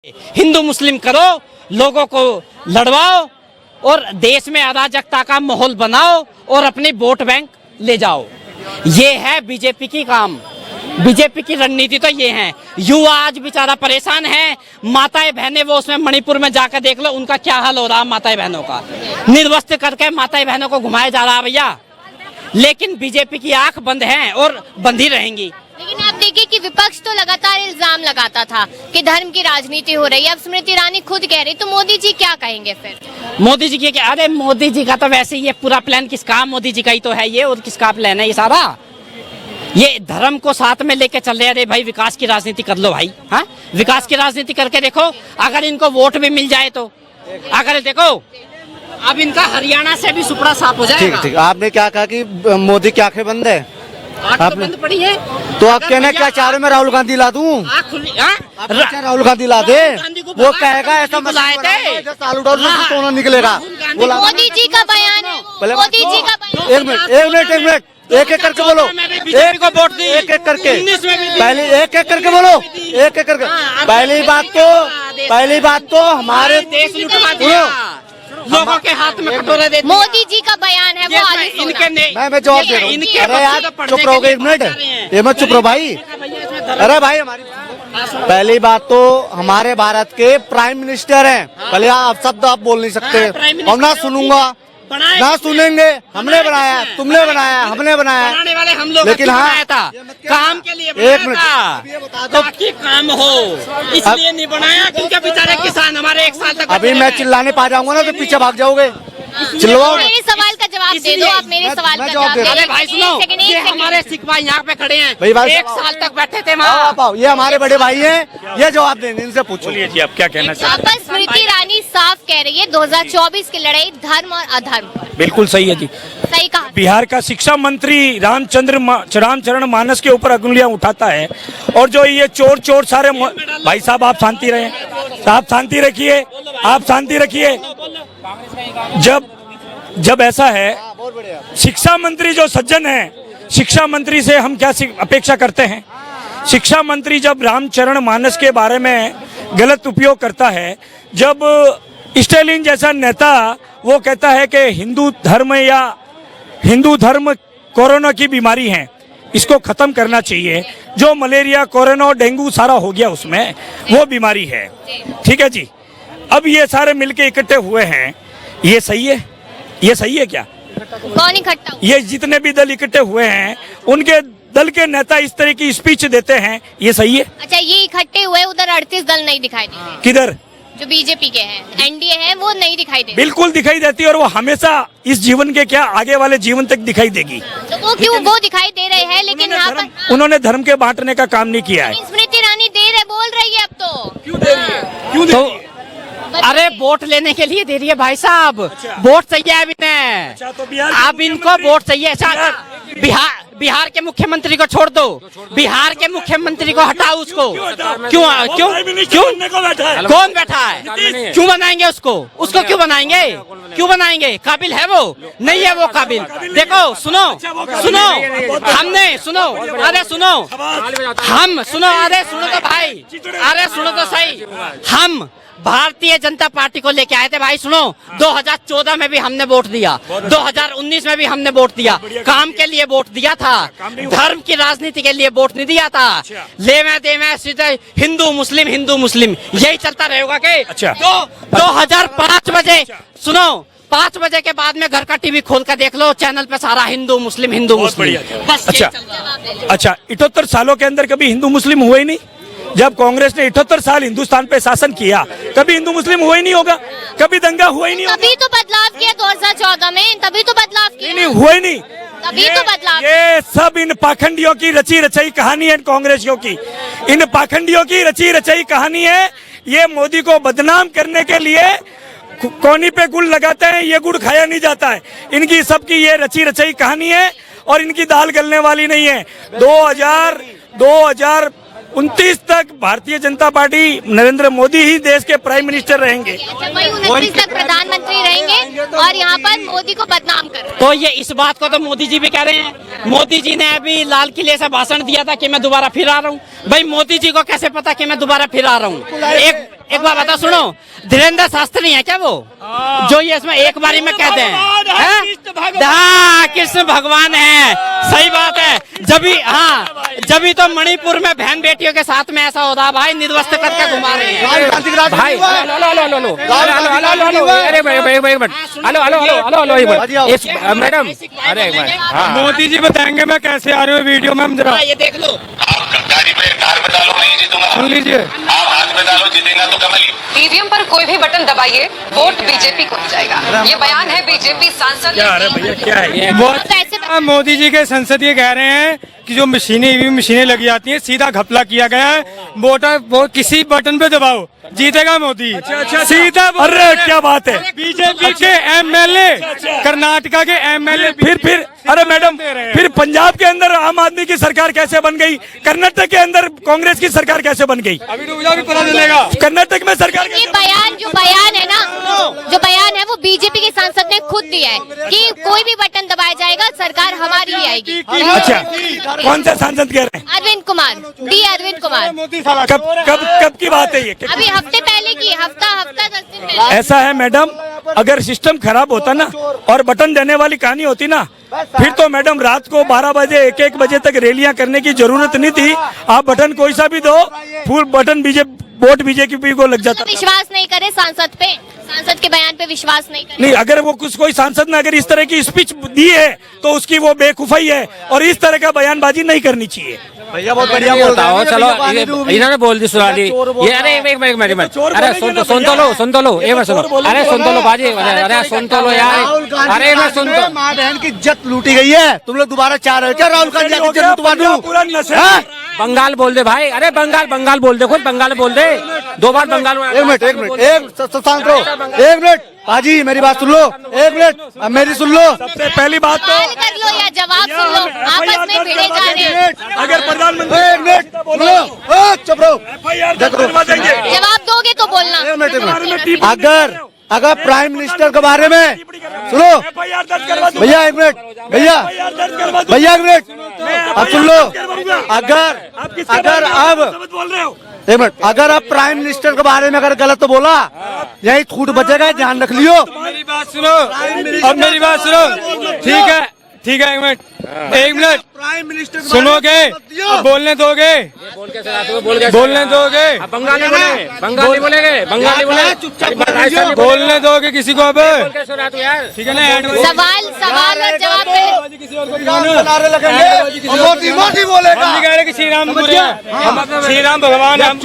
हिंदू मुस्लिम करो, लोगों को लड़वाओ और देश में अराजकता का माहौल बनाओ और अपनी वोट बैंक ले जाओ। ये है बीजेपी की काम, बीजेपी की रणनीति तो ये है। युवा आज बेचारा परेशान है, माताएं बहनें वो उसमें मणिपुर में जाकर देख लो उनका क्या हाल हो रहा है। माताएं बहनों का निर्वस्त्र करके माताएं बहनों को घुमाया जा रहा है भैया, लेकिन बीजेपी की आंख बंद है और बंद ही रहेंगी। लेकिन आप देखिए कि विपक्ष तो लगातार इल्जाम लगाता था कि धर्म की राजनीति हो रही है। अब स्मृति ईरानी खुद कह रही, तो मोदी जी क्या कहेंगे फिर? मोदी जी की क्या? अरे मोदी जी का तो वैसे ही ये पूरा प्लान किसका? मोदी जी का ही तो है ये, और किसका प्लान है ये सारा? ये धर्म को साथ में लेके चल रहे हैं। अरे भाई विकास की राजनीति कर लो भाई, हाँ विकास की राजनीति करके देखो, अगर इनको वोट भी मिल जाए तो। अगर देखो अब इनका हरियाणा से भी सुपड़ा साफ हो जाएगा। ठीक। आपने क्या कहा कि मोदी की आंखें बंद है? आँख तो बंद पड़ी है तो आप कहना क्या चाह रहे? मैं राहुल गांधी ला दूं? राहुल गांधी ला दे, वो कहेगा ऐसा साल उठाओ तो निकलेगा। मोदी जी का बयान है, मोदी जी का बयान। एक मिनट एक एक करके बोलो, एक को वोट दी, एक एक करके पहले एक एक करके बोलो, एक एक करके। पहली बात तो हमारे देश लुटवा दिया, लोगों के हाथ में कटोरे दे दिया। मोदी जी का बयान है वो आलू सोना। मैं जवाब दे रहा हूँ। अरे यार चुप रहो एक मिनट, ये मत चुप रहो भाई। अरे भाई हमारी पहली बात तो हमारे भारत के प्राइम मिनिस्टर हैं। पहले आप शब्द आप बोल नहीं सकते और ना सुनूंगा ना सुनेंगे। हमने बनाया, तुमने बनाया, हमने बनाया, बनाने वाले हम लोग, लेकिन हाँ था काम के लिए एक मिनट ताकि काम हो, इसलिए नहीं बनाया क्योंकि बेचारे किसान हमारे एक साल तक। अभी मैं चिल्लाने पा जाऊंगा ना तो पीछे भाग जाओगे। चिल्लाओ। मेरे सवाल का जवाब दे दो आप, मेरे सवाल का जवाब दे दो। अरे भाई सुनो, ये हमारे सिपाही यहाँ पे खड़े हैं, एक साल तक बैठे थे वहाँ। ये हमारे बड़े भाई हैं, ये जवाब देंगे, इनसे पूछो। जी आप क्या कहना चाहते हैं? स्मृति ईरानी साफ कह रही है 2024 की लड़ाई धर्म और अधर्म। बिल्कुल सही है जी, सही कहा। बिहार का शिक्षा मंत्री रामचरण मानस के ऊपर अंगुलियां उठाता है और जो ये चोर सारे भाई साहब आप शांति रहे, आप शांति रखिए, आप शांति रखिए। जब ऐसा है, शिक्षा मंत्री जो सज्जन है, शिक्षा मंत्री से हम क्या अपेक्षा करते हैं? शिक्षा मंत्री जब रामचरण मानस के बारे में गलत उपयोग करता है, जब स्टालिन जैसा नेता वो कहता है कि हिंदू धर्म कोरोना की बीमारी है, इसको खत्म करना चाहिए। जो मलेरिया, कोरोना और डेंगू सारा हो गया उसमें वो बीमारी है, ठीक है जी। अब ये सारे मिलके इकट्ठे हुए हैं, ये सही है? ये सही है क्या? कौन इकट्ठा? ये जितने भी दल इकट्ठे हुए हैं उनके दल के नेता इस तरह की स्पीच देते हैं, ये सही है? अच्छा, ये इकट्ठे हुए, उधर 38 दल नहीं दिखाई दे रहे। किधर? जो बीजेपी के हैं, एनडीए है, वो नहीं दिखाई दे। बिल्कुल दिखाई देती है और वो हमेशा इस जीवन के क्या आगे वाले जीवन तक दिखाई देगी। तो वो क्यों वो दिखाई दे रहे हैं, लेकिन यहाँ पर उन्होंने धर्म के बांटने का काम नहीं किया है। स्मृति ईरानी देर है बोल रही है अब तो। क्यों दे रही है? क्यों दे रही है? अरे वोट लेने के लिए दे रही है भाई साहब, वोट चाहिए अभी ने। तो अब इनको वोट चाहिए। बिहार के मुख्यमंत्री को छोड़ दो, बिहार के मुख्यमंत्री को हटाओ उसको। क्यों कौन बैठा है? क्यों बनाएंगे उसको क्यों बनाएंगे? क्यों बनाएंगे? काबिल है वो? नहीं है वो काबिल। देखो सुनो हमने सुनो, अरे सुनो हम सुनो, अरे सुनो तो भाई, अरे सुनो तो सही। हम भारतीय जनता पार्टी को लेके आए थे भाई। सुनो 2014 में भी हमने वोट दिया, 2019 में भी हमने वोट दिया, काम के लिए वोट दिया था, धर्म की राजनीति के लिए वोट नहीं दिया था। ले मैं दे मैं सीधे हिंदू मुस्लिम यही चलता रहेगा के? 2005 बजे सुनो, 5 बजे के बाद में घर का टीवी खोल कर देख लो, चैनल पे सारा हिंदू मुस्लिम बस। अच्छा 78 सालों के अंदर कभी हिंदू मुस्लिम हुए ही नहीं? जब कांग्रेस ने 78 साल हिंदुस्तान पे शासन किया, कभी हिंदू मुस्लिम हुआ ही नहीं होगा, कभी दंगा हुआ ही नहीं होगा। तभी तो बदलाव किया 2014 में, तभी तो बदलाव किया। नहीं हुआ ही नहीं, तभी तो बदलाव। ये सब इन पाखंडियों की रची रचाई कहानी है, कांग्रेसियों की। इन पाखंडियों की रची रचाई कहानी है। ये मोदी को बदनाम करने के लिए कोनी पे गुड़ लगाते हैं, ये गुड़ खाया नहीं जाता है। इनकी सबकी ये रची रचाई कहानी है और इनकी दाल गलने वाली नहीं है। 2029 तक भारतीय जनता पार्टी, नरेंद्र मोदी ही देश के प्राइम मिनिस्टर रहेंगे। 29 तक प्रधानमंत्री रहेंगे और यहाँ पर मोदी को बदनाम कर रहे हैं। तो ये इस बात को तो मोदी जी भी कह रहे हैं। मोदी जी ने अभी लाल किले से भाषण दिया था कि मैं दोबारा फिर आ रहा हूँ। भाई मोदी जी को कैसे पता कि मैं दोबारा फिर आ रहा हूँ? एक बार बताओ, सुनो, धीरेन्द्र शास्त्री है क्या वो, जो ये इसमें एक बारी में कहते हैं? हाँ, कृष्ण भगवान है, सही बात है। जबी तो मणिपुर में बहन बेटियों के साथ में ऐसा होता है भाई, निर्वस्त्र करके घुमा रहे हैं भाई। हेलो मैडम, अरे मोदी जी बताएंगे मैं कैसे आ रही हूँ वीडियो में, हम जरा ये देख लो। गाड़ी पे कार पे डालो, नहीं जीतूंगा। सुन लीजिए, आप हाथ में डालो, जीतेगा तो कमल ही। ईवीएम पर कोई भी बटन दबाइए, वोट बीजेपी को हो जाएगा। ये बयान है बीजेपी सांसद। क्या है भैया, क्या है ये? कैसे मोदी जी के संसद ये कह रहे हैं कि जो मशीनें लगी जाती हैं, सीधा घपला किया गया है, वो किसी बटन पे दबाओ, जीतेगा मोदी। अच्छा, सीधा। अरे क्या बात है, बीजेपी के एमएलए, कर्नाटका के एमएलए, फिर अरे मैडम, फिर पंजाब के अंदर आम आदमी की सरकार कैसे बन गई, कर्नाटक के अंदर कांग्रेस की सरकार कैसे बन गई, अभी भी पता चलेगा। कर्नाटक में सरकार ये बयान है ना, जो बयान है वो बीजेपी के सांसद ने खुद दिया है कि कोई भी बटन दबाया जाएगा, सरकार हमारी ही आएगी। अच्छा, कौन सा सांसद कह रहे हैं? अरविंद कुमार, डी अरविंद कुमार। कब की बात है ये? अभी हफ्ते पहले की, हफ्ता 10 दिन पहले। ऐसा है मैडम, अगर सिस्टम खराब होता ना और बटन देने वाली कहानी होती ना, फिर तो मैडम रात को 12 बजे 1-1 बजे तक रैलियां करने की जरूरत नहीं थी। आप बटन कोई सा भी दो, फुल बटन वोट बीजेपी को लग जाता। विश्वास नहीं करे सांसद पे, सांसद के बयान पे विश्वास नहीं करे। नहीं, अगर वो कोई सांसद ने अगर इस तरह की स्पीच दी है तो उसकी वो बेवकूफाई है, और इस तरह का बयानबाजी नहीं करनी चाहिए। भैया बहुत बढ़िया बोल रहा है। चलो इन्होंने बोल दी सुना दी ये। अरे एक मिनट, अरे सुन तो लो, एक बार सुनो, अरे सुन तो लो बाजी, अरे सुन तो लो यार, अरे मैं सुन तो। माँ बहन की इज्जत लूटी गई है, तुम लोग दोबारा चाह रहे हो क्या राहुल गांधी की इज्जत लुटवा दूं? बंगाल बोल दे भाई, अरे बंगाल बोल दे, खुद बंगाल बोल दे, 2 बार बंगाल। एक मिनट, शांत रहो, 1 मिनट बाजी, मेरी बात सुन लो, 1 मिनट, अब मेरी सुन लो। सबसे पहली बात तो सवाल कर लो या जवाब सुन लो, आपस में भिड़े जा रहे हैं। अगर प्रधानमंत्री 1 मिनट सुनो, चुप रहो, जवाब दोगे तो बोलना। 1 मिनट। अगर प्राइम मिनिस्टर के बारे में सुनो भैया, 1 मिनट भैया, 1 मिनट, अब सुन लो। अगर अब बोल रहे हो, 1 मिनट, अगर आप प्राइम मिनिस्टर के बारे में अगर गलत बोला, यही छूट बचेगा, ध्यान रख लियो। मेरी बात सुनो, अब मेरी बात सुनो, ठीक है 1 मिनट, 1 मिनट प्राइम मिनिस्टर सुनोगे, बोलने दोगे, बोलने दोगे, बंगाली बोलेंगे, बोलने दोगे किसी को? अब ठीक है ना, सवाल और जवाब लगेंगे, मोदी बोलेगा। हम नहीं कह रहे कि श्री राम बोले, श्री राम भगवान, हम